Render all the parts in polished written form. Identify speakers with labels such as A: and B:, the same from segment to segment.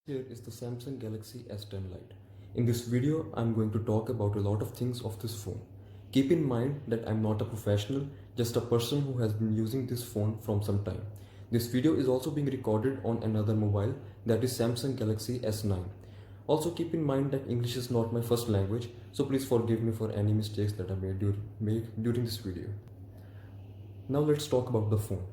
A: Here is the Samsung Galaxy S10 Lite. In this video, I'm going to talk about a lot of things of this phone. Keep in mind that I'm not a professional, just a person who has been using this phone from some time. This video is also being recorded on another mobile, that is Samsung Galaxy S9. Also keep in mind that English is not my first language, so please forgive me for any mistakes that I made during this video. Now let's talk about the phone.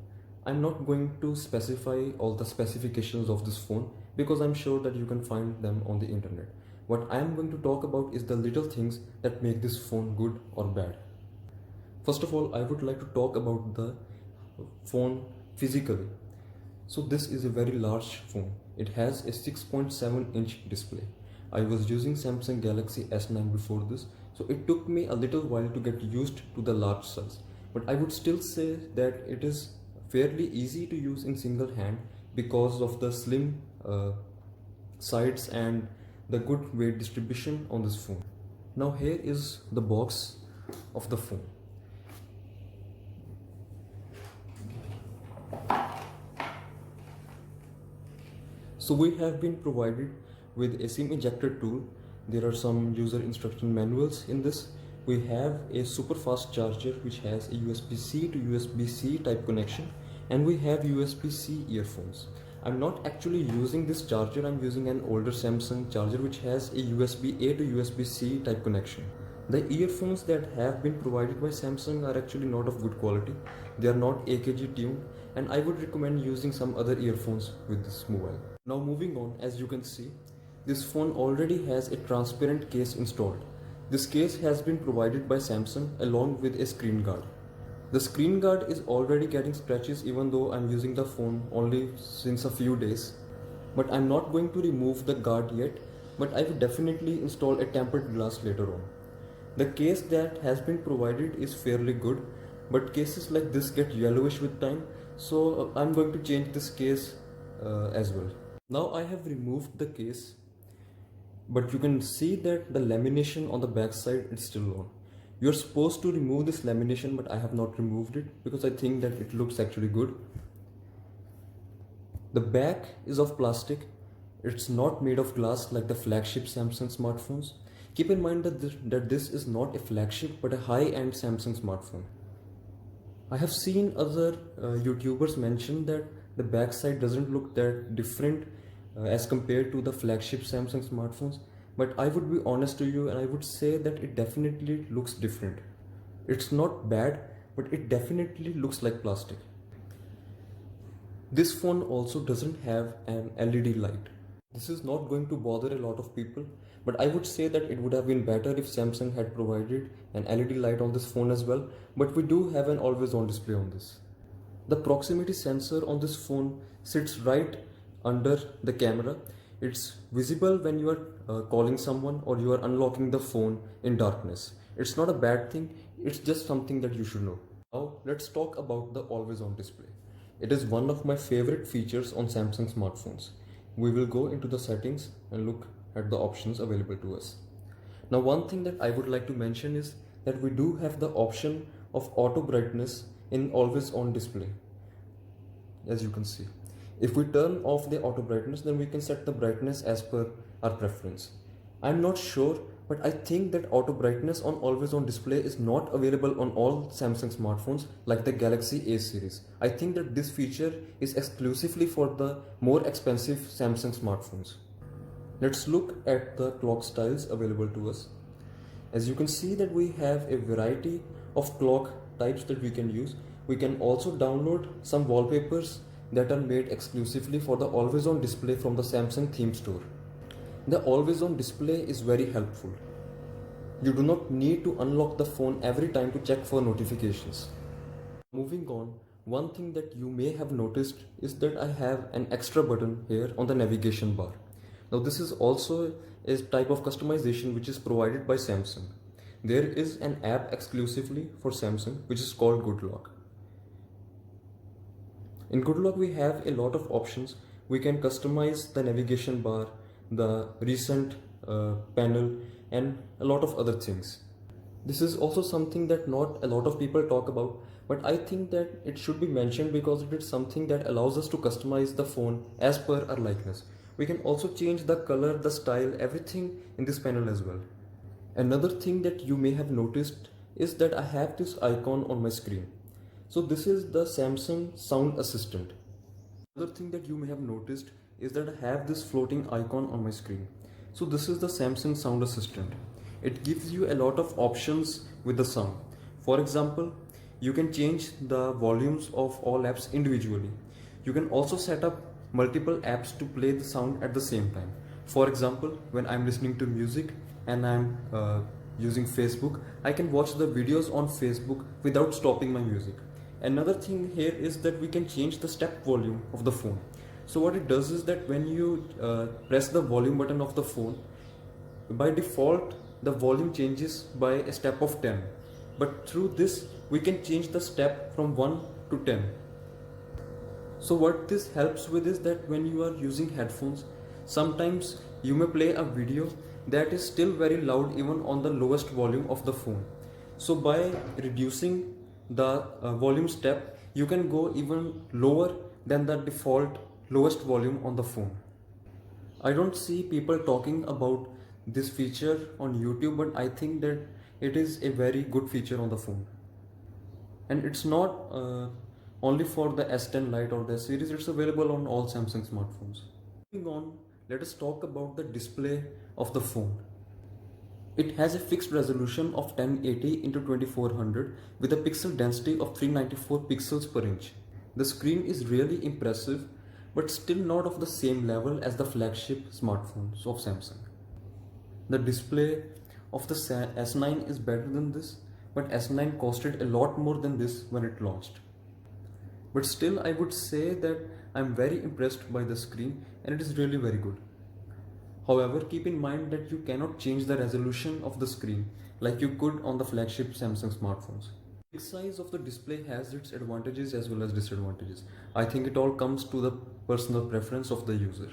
A: I'm not going to specify all the specifications of this phone because I'm sure that you can find them on the internet. What I'm going to talk about is the little things that make this phone good or bad. First of all, I would like to talk about the phone physically. So this is a very large phone. It has a 6.7-inch display. I was using Samsung Galaxy S9 before this, so it took me a little while to get used to the large size. But I would still say that it is fairly easy to use in single hand because of the slim sides and the good weight distribution on this phone. Now here is the box of the phone. So we have been provided with a SIM ejector tool. There are some user instruction manuals in this. We have a super fast charger which has a USB-C to USB-C type connection, and we have USB-C earphones. I'm not actually using this charger, I'm using an older Samsung charger which has a USB-A to USB-C type connection. The earphones that have been provided by Samsung are actually not of good quality. They are not AKG tuned, and I would recommend using some other earphones with this mobile. Now moving on, as you can see, this phone already has a transparent case installed. This case has been provided by Samsung along with a screen guard. The screen guard is already getting scratches even though I'm using the phone only since a few days. But I'm not going to remove the guard yet, but I will definitely install a tempered glass later on. The case that has been provided is fairly good, but cases like this get yellowish with time, so I'm going to change this case as well. Now I have removed the case, but you can see that the lamination on the back side is still on. You're supposed to remove this lamination, but I have not removed it because I think that it looks actually good. The back is of plastic. It's not made of glass like the flagship Samsung smartphones. Keep in mind that this is not a flagship but a high-end Samsung smartphone. I have seen other YouTubers mention that the back side doesn't look that different as compared to the flagship Samsung smartphones, but I would be honest to you and I would say that it definitely looks different. It's not bad, but it definitely looks like plastic. This phone also doesn't have an LED light. This is not going to bother a lot of people, but I would say that it would have been better if Samsung had provided an LED light on this phone as well, but we do have an always on display on this. The proximity sensor on this phone sits right under the camera. It's visible when you are calling someone or you are unlocking the phone in darkness. It's not a bad thing, it's just something that you should know. Now let's talk about the always on display. It is one of my favorite features on Samsung smartphones. We will go into the settings and look at the options available to us. Now one thing that I would like to mention is that we do have the option of auto brightness in always on display, as you can see. If we turn off the auto brightness, then we can set the brightness as per our preference. I'm not sure, but I think that auto brightness on always on display is not available on all Samsung smartphones like the Galaxy A series. I think that this feature is exclusively for the more expensive Samsung smartphones. Let's look at the clock styles available to us. As you can see that we have a variety of clock types that we can use. We can also download some wallpapers that are made exclusively for the always on display from the Samsung theme store. The always on display is very helpful. You do not need to unlock the phone every time to check for notifications. Moving on, one thing that you may have noticed is that I have an extra button here on the navigation bar. Now this is also a type of customization which is provided by Samsung. There is an app exclusively for Samsung which is called GoodLock. In GoodLock we have a lot of options. We can customize the navigation bar, the recent panel, and a lot of other things. This is also something that not a lot of people talk about, but I think that it should be mentioned because it is something that allows us to customize the phone as per our likeness. We can also change the color, the style, everything in this panel as well. Another thing that you may have noticed is that I have this icon on my screen. So this is the Samsung Sound Assistant. Another thing that you may have noticed is that I have this floating icon on my screen. So this is the Samsung Sound Assistant. It gives you a lot of options with the sound. For example, you can change the volumes of all apps individually. You can also set up multiple apps to play the sound at the same time. For example, when I'm listening to music and I'm using Facebook, I can watch the videos on Facebook without stopping my music. Another thing here is that we can change the step volume of the phone. So what it does is that when you press the volume button of the phone, by default the volume changes by a step of 10, but through this we can change the step from 1 to 10. So what this helps with is that when you are using headphones, sometimes you may play a video that is still very loud even on the lowest volume of the phone. So by reducing the volume step, you can go even lower than the default lowest volume on the phone. I don't see people talking about this feature on YouTube, but I think that it is a very good feature on the phone. And it's not only for the S10 Lite or the series, it's available on all Samsung smartphones. Moving on, let us talk about the display of the phone. It has a fixed resolution of 1080 into 2400 with a pixel density of 394 pixels per inch. The screen is really impressive, but still not of the same level as the flagship smartphones of Samsung. The display of the S9 is better than this, but S9 costed a lot more than this when it launched. But still, I would say that I'm very impressed by the screen and it is really very good. However, keep in mind that you cannot change the resolution of the screen like you could on the flagship Samsung smartphones. The size of the display has its advantages as well as disadvantages. I think it all comes to the personal preference of the user.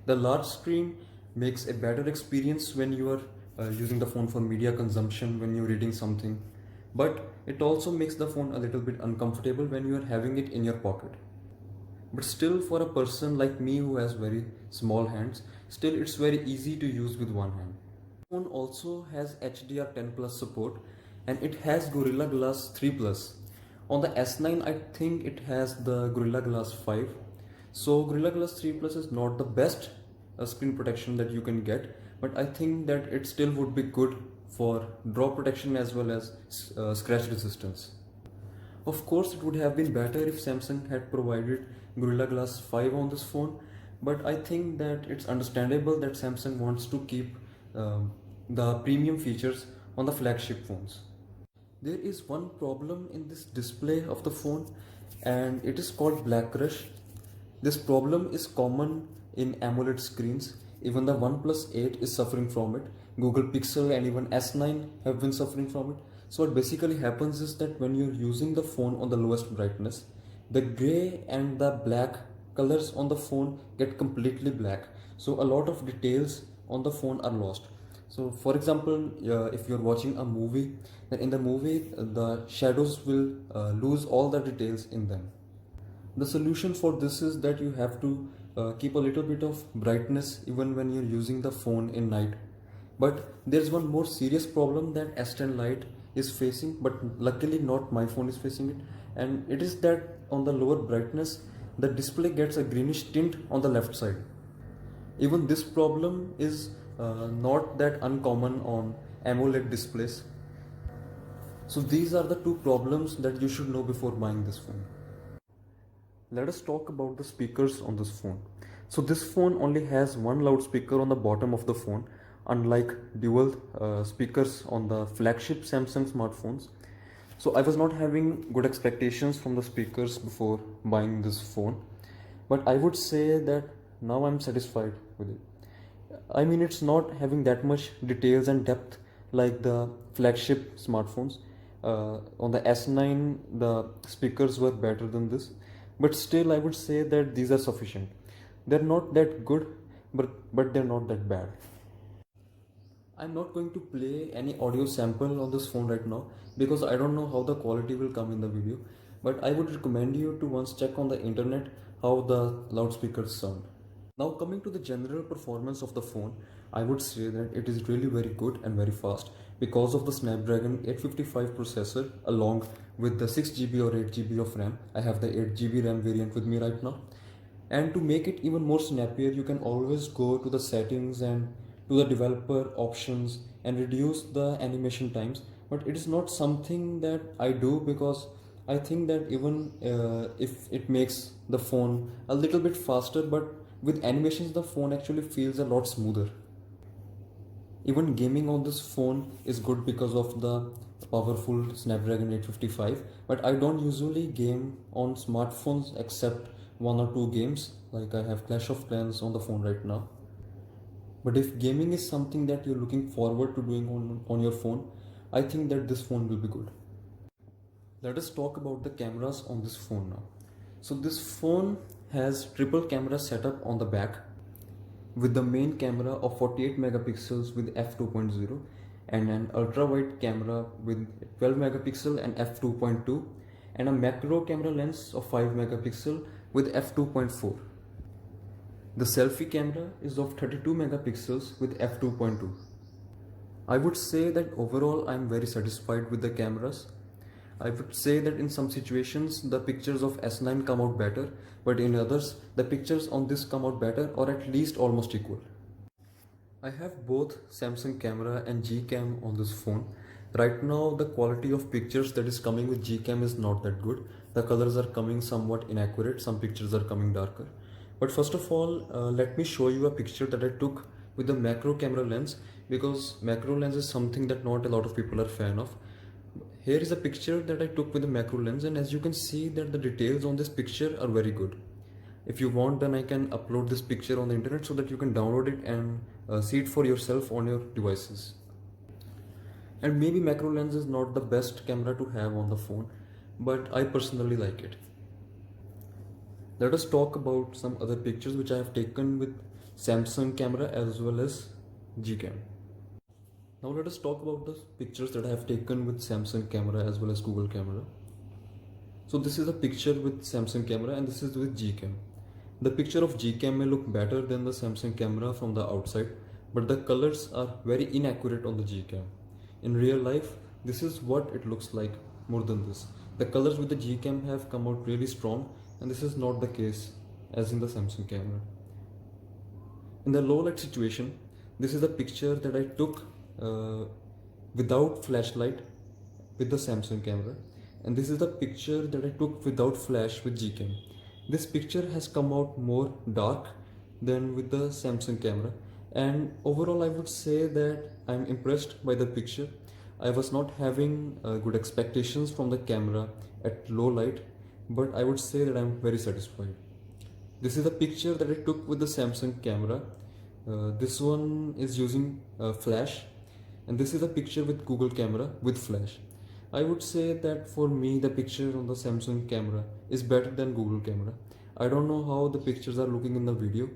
A: The large screen makes a better experience when you are using the phone for media consumption, when you're reading something, but it also makes the phone a little bit uncomfortable when you are having it in your pocket. But still, for a person like me who has very small hands, still it's very easy to use with one hand. The phone also has HDR10 Plus support and it has Gorilla Glass 3 Plus. On the S9 I think it has the Gorilla Glass 5. So Gorilla Glass 3 Plus is not the best screen protection that you can get, but I think that it still would be good for drop protection as well as scratch resistance. Of course, it would have been better if Samsung had provided Gorilla Glass 5 on this phone, but I think that it's understandable that Samsung wants to keep the premium features on the flagship phones. There is one problem in this display of the phone and it is called black rush. This problem is common in AMOLED screens. Even the OnePlus 8 is suffering from it. Google Pixel and even S9 have been suffering from it. So what basically happens is that when you're using the phone on the lowest brightness, the gray and the black colors on the phone get completely black. So a lot of details on the phone are lost. So for example, if you're watching a movie, then in the movie the shadows will lose all the details in them. The solution for this is that you have to keep a little bit of brightness even when you're using the phone in night. But there's one more serious problem that S10 Lite is facing, but luckily not my phone is facing it, and it is that on the lower brightness the display gets a greenish tint on the left side. Even this problem is not that uncommon on AMOLED displays. So these are the two problems that you should know before buying this phone. Let us talk about the speakers on this phone. So this phone only has one loudspeaker on the bottom of the phone, unlike dual speakers on the flagship Samsung smartphones. So I was not having good expectations from the speakers before buying this phone, but I would say that now I'm satisfied with it. I mean, it's not having that much details and depth like the flagship smartphones. On the S9 the speakers were better than this, but still I would say that these are sufficient. They're not that good, but they're not that bad. I'm not going to play any audio sample on this phone right now because I don't know how the quality will come in the video, but I would recommend you to once check on the internet how the loudspeakers sound. Now coming to the general performance of the phone, I would say that it is really very good and very fast because of the Snapdragon 855 processor along with the 6 GB or 8 GB of RAM. I have the 8 GB RAM variant with me right now. And to make it even more snappier, you can always go to the settings and to the developer options and reduce the animation times. But it is not something that I do because I think that even if it makes the phone a little bit faster, but with animations the phone actually feels a lot smoother. Even gaming on this phone is good because of the powerful Snapdragon 855, but I don't usually game on smartphones except one or two games, like I have Clash of Clans on the phone right now. But if gaming is something that you're looking forward to doing on your phone, I think that this phone will be good. Let us talk about the cameras on this phone now. So this phone has triple camera setup on the back with the main camera of 48 megapixels with f2.0 and an ultra wide camera with 12 megapixel and f2.2 and a macro camera lens of 5 megapixel with f2.4. The selfie camera is of 32 megapixels with f2.2. I would say that overall I am very satisfied with the cameras. I would say that in some situations the pictures of S9 come out better, but in others the pictures on this come out better or at least almost equal. I have both Samsung camera and Gcam on this phone. Right now the quality of pictures that is coming with Gcam is not that good. The colors are coming somewhat inaccurate, some pictures are coming darker. But first of all, let me show you a picture that I took with the macro camera lens, because macro lens is something that not a lot of people are fan of. Here is a picture that I took with the macro lens, and as you can see that the details on this picture are very good. If you want, then I can upload this picture on the internet so that you can download it and see it for yourself on your devices. And maybe macro lens is not the best camera to have on the phone, but I personally like it. Let us talk about some other pictures which I have taken with Samsung camera as well as Gcam. Now let us talk about the pictures that I have taken with Samsung camera as well as Google camera. So this is a picture with Samsung camera and this is with Gcam. The picture of Gcam may look better than the Samsung camera from the outside, but the colors are very inaccurate on the Gcam. In real life, this is what it looks like more than this. The colors with the Gcam have come out really strong, and this is not the case as in the Samsung camera. In the low light situation, this is a picture that I took without flashlight with the Samsung camera, and this is the picture that I took without flash with Gcam. This picture has come out more dark than with the Samsung camera, and overall I would say that I am impressed by the picture. I was not having good expectations from the camera at low light, but I would say that I am very satisfied. This is a picture that I took with the Samsung camera. This one is using flash, and this is a picture with Google camera with flash. I would say that for me the picture on the Samsung camera is better than Google camera. I don't know how the pictures are looking in the video,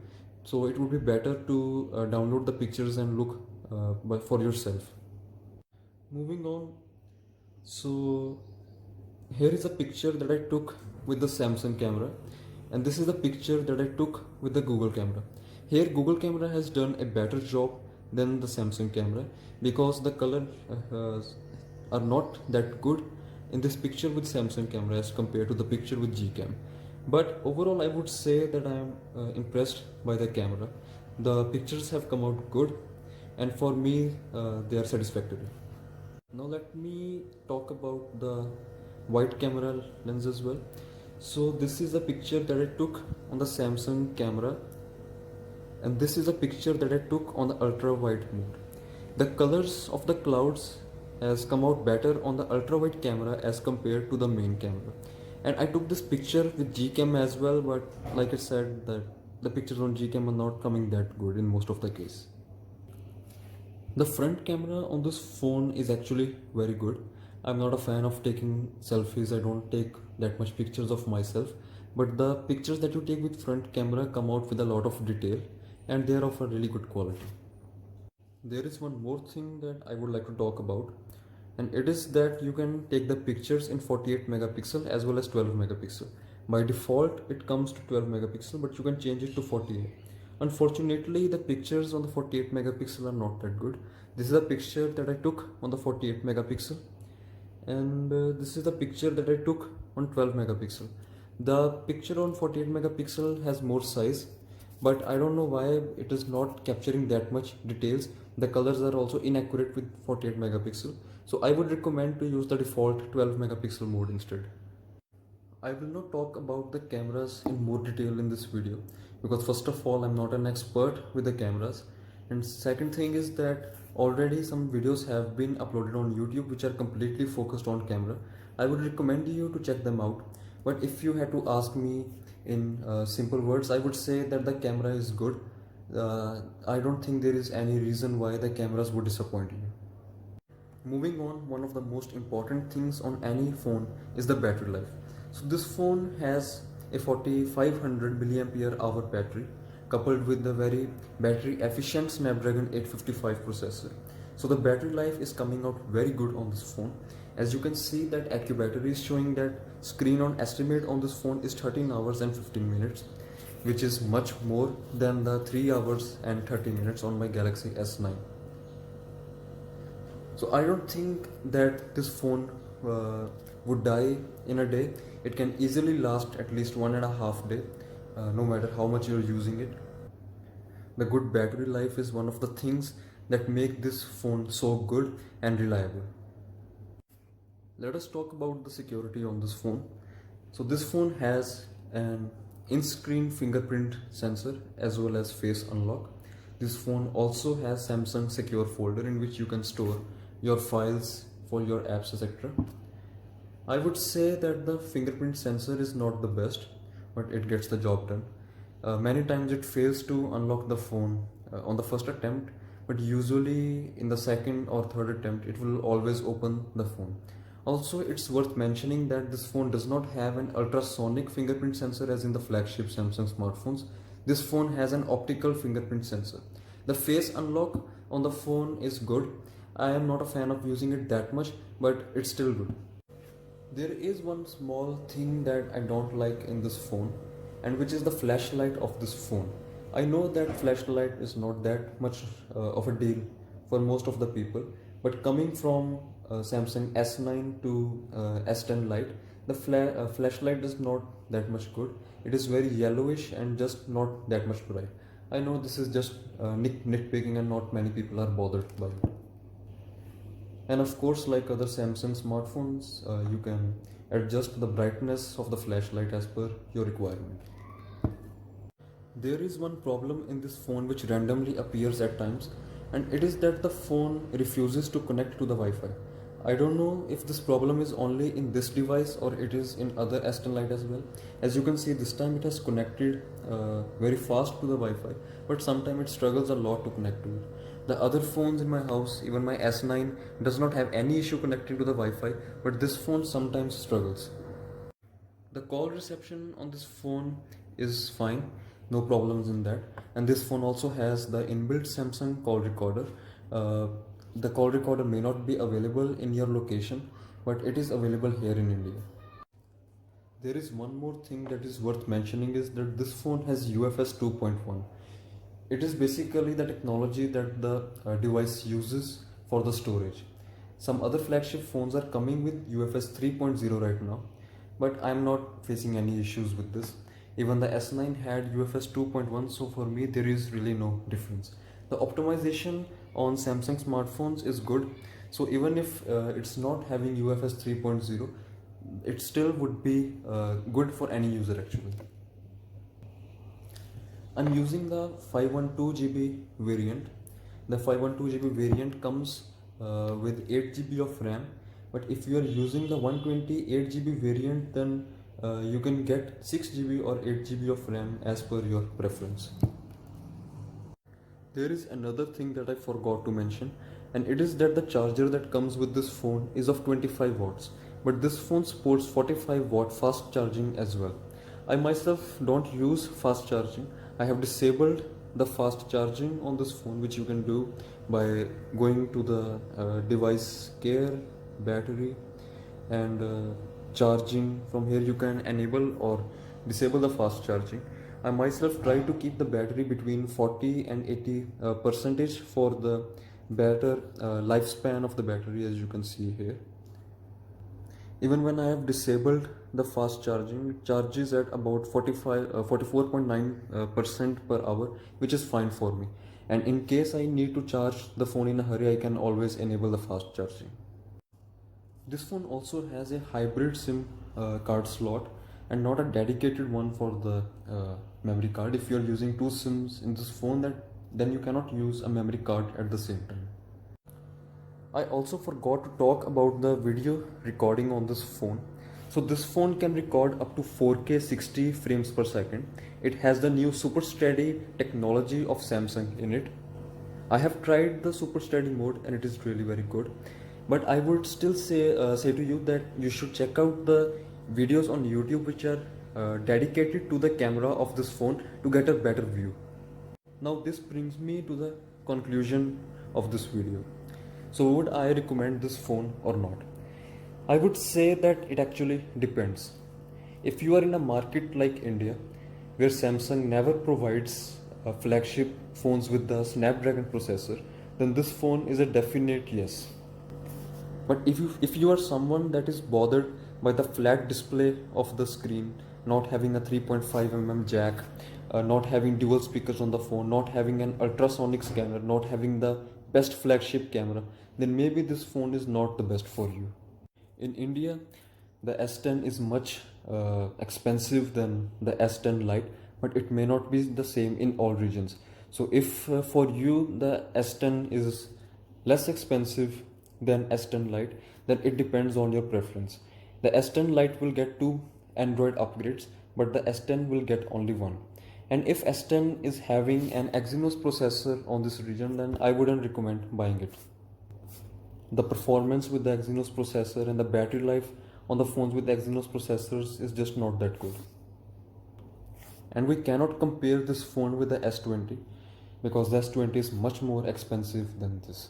A: so it would be better to download the pictures and look for yourself. Moving on, so here is a picture that I took with the Samsung camera, and this is the picture that I took with the Google camera. Here Google camera has done a better job than the Samsung camera because the color are not that good in this picture with Samsung camera as compared to the picture with Gcam. But overall I would say that I am impressed by the camera. The pictures have come out good, and for me they are satisfactory. Now let me talk about the wide camera lens as well. So this is a picture that I took on the Samsung camera, and this is a picture that I took on the ultra wide mode. The colors of the clouds has come out better on the ultra wide camera as compared to the main camera. And I took this picture with Gcam as well, but like I said, that the pictures on Gcam are not coming that good in most of the case. The front camera on this phone is actually very good. I'm not a fan of taking selfies. I don't take that much pictures of myself, but the pictures that you take with front camera come out with a lot of detail, and they are of a really good quality. There is one more thing that I would like to talk about, and it is that you can take the pictures in 48 megapixel as well as 12 megapixel. By default it comes to 12 megapixel, but you can change it to 48. Unfortunately, the pictures on the 48 megapixel are not that good. This is a picture that I took on the 48 megapixel, and this is the picture that I took on 12 megapixel. The picture on 48 megapixel has more size, but I don't know why it is not capturing that much details. The colors are also inaccurate with 48 megapixel, so I would recommend to use the default 12 megapixel mode instead. I will not talk about the cameras in more detail in this video, because first of all, I'm not an expert with the cameras, and second thing is that already some videos have been uploaded on YouTube which are completely focused on camera. I would recommend you to check them out, but if you had to ask me in simple words, I would say that the camera is good. I don't think there is any reason why the cameras would disappoint you. Moving on, one of the most important things on any phone is the battery life. So this phone has a 4500 milliampere hour battery coupled with the very battery efficient Snapdragon 855 processor. So the battery life is coming out very good on this phone. As you can see that AccuBattery is showing that screen on estimate on this phone is 13 hours and 15 minutes, which is much more than the 3 hours and 30 minutes on my Galaxy S9. So I don't think that this phone would die in a day. It can easily last at least 1.5 days, no matter how much you're using it. The good battery life is one of the things that make this phone so good and reliable. Let us talk about the security on this phone. So this phone has an in-screen fingerprint sensor as well as face unlock. This phone also has Samsung Secure Folder in which you can store your files for your apps, etc. I would say that the fingerprint sensor is not the best, but it gets the job done. Many times it fails to unlock the phone on the first attempt, but usually in the second or third attempt it will always open the phone. Also, it's worth mentioning that this phone does not have an ultrasonic fingerprint sensor as in the flagship Samsung smartphones. This phone has an optical fingerprint sensor. The face unlock on the phone is good. I am not a fan of using it that much, but it's still good. There is one small thing that I don't like in this phone, and which is the flashlight of this phone. I know that flashlight is not that much of a deal for most of the people, but coming from Samsung S9 to S10 Lite, the flashlight is not that much good. It is very yellowish and just not that much bright. I know this is just nitpicking and not many people are bothered by it. And of course, like other Samsung smartphones, you can adjust the brightness of the flashlight as per your requirement. There is one problem in this phone which randomly appears at times, and it is that the phone refuses to connect to the Wi-Fi. I don't know if this problem is only in this device or it is in other S10 Lite as well. As you can see, this time it has connected very fast to the Wi-Fi, but sometimes it struggles a lot to connect to it. The other phones in my house, even my S9, does not have any issue connecting to the Wi-Fi, but this phone sometimes struggles. The call reception on this phone is fine, no problems in that. And this phone also has the inbuilt Samsung call recorder. The call recorder may not be available in your location, but it is available here in India. There is one more thing that is worth mentioning is that this phone has UFS 2.1. It is basically the technology that the device uses for the storage. Some other flagship phones are coming with UFS 3.0 right now, but I'm not facing any issues with this. Even the S9 had UFS 2.1, so for me there is really no difference. The optimization on Samsung smartphones is good, so even if it's not having UFS 3.0, it still would be good for any user actually. I'm using the 512GB variant. The 512GB variant comes with 8GB of RAM, but if you are using the 128GB variant, then you can get 6GB or 8GB of RAM as per your preference. There is another thing that I forgot to mention, and it is that the charger that comes with this phone is of 25 watts, but this phone supports 45 watt fast charging as well. I myself don't use fast charging. I have disabled the fast charging on this phone, which you can do by going to the device care, battery, and charging. From here you can enable or disable the fast charging. I myself try to keep the battery between 40 and 80 percentage for the better lifespan of the battery, as you can see here. Even when I have disabled the fast charging, it charges at about 44.9% per hour, which is fine for me. And in case I need to charge the phone in a hurry, I can always enable the fast charging. This phone also has a hybrid SIM card slot and not a dedicated one for the memory card. If you are using two SIMs in this phone, then you cannot use a memory card at the same time. I also forgot to talk about the video recording on this phone. So this phone can record up to 4K 60 frames per second. It has the new Super Steady technology of Samsung in it. I have tried the Super Steady mode and it is really very good. But I would still say to you that you should check out the videos on YouTube which are dedicated to the camera of this phone to get a better view. Now this brings me to the conclusion of this video. So would I recommend this phone or not? I would say that it actually depends. If you are in a market like India, where Samsung never provides flagship phones with the Snapdragon processor, then this phone is a definite yes. But if you are someone that is bothered by the flat display of the screen, not having a 3.5 mm jack, not having dual speakers on the phone, not having an ultrasonic scanner, not having the best flagship camera, then maybe this phone is not the best for you. In India, the S10 is much expensive than the S10 Lite, but it may not be the same in all regions. So if for you the S10 is less expensive than S10 Lite, then it depends on your preference. The S10 Lite will get 2 Android upgrades, but the S10 will get only one. And if S10 is having an Exynos processor on this region, then I wouldn't recommend buying it. The performance with the Exynos processor and the battery life on the phones with Exynos processors is just not that good. And we cannot compare this phone with the S20 because the S20 is much more expensive than this.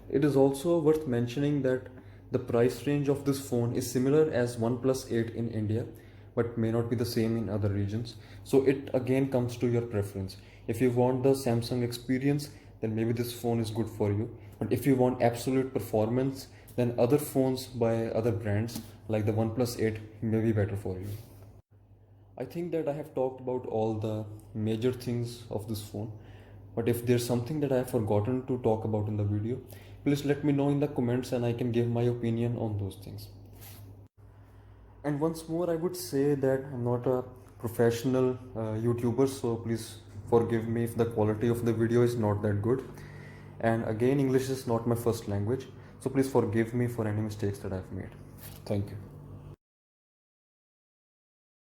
A: It is also worth mentioning that the price range of this phone is similar as OnePlus 8 in India, but may not be the same in other regions. So it again comes to your preference. If you want the Samsung experience, then maybe this phone is good for you. But if you want absolute performance, then other phones by other brands like the OnePlus 8 may be better for you. I think that I have talked about all the major things of this phone. But if there's something that I have forgotten to talk about in the video, please let me know in the comments and I can give my opinion on those things. And once more, I would say that I'm not a professional YouTuber, so please forgive me if the quality of the video is not that good. And again, English is not my first language, so please forgive me for any mistakes that I've made. Thank you.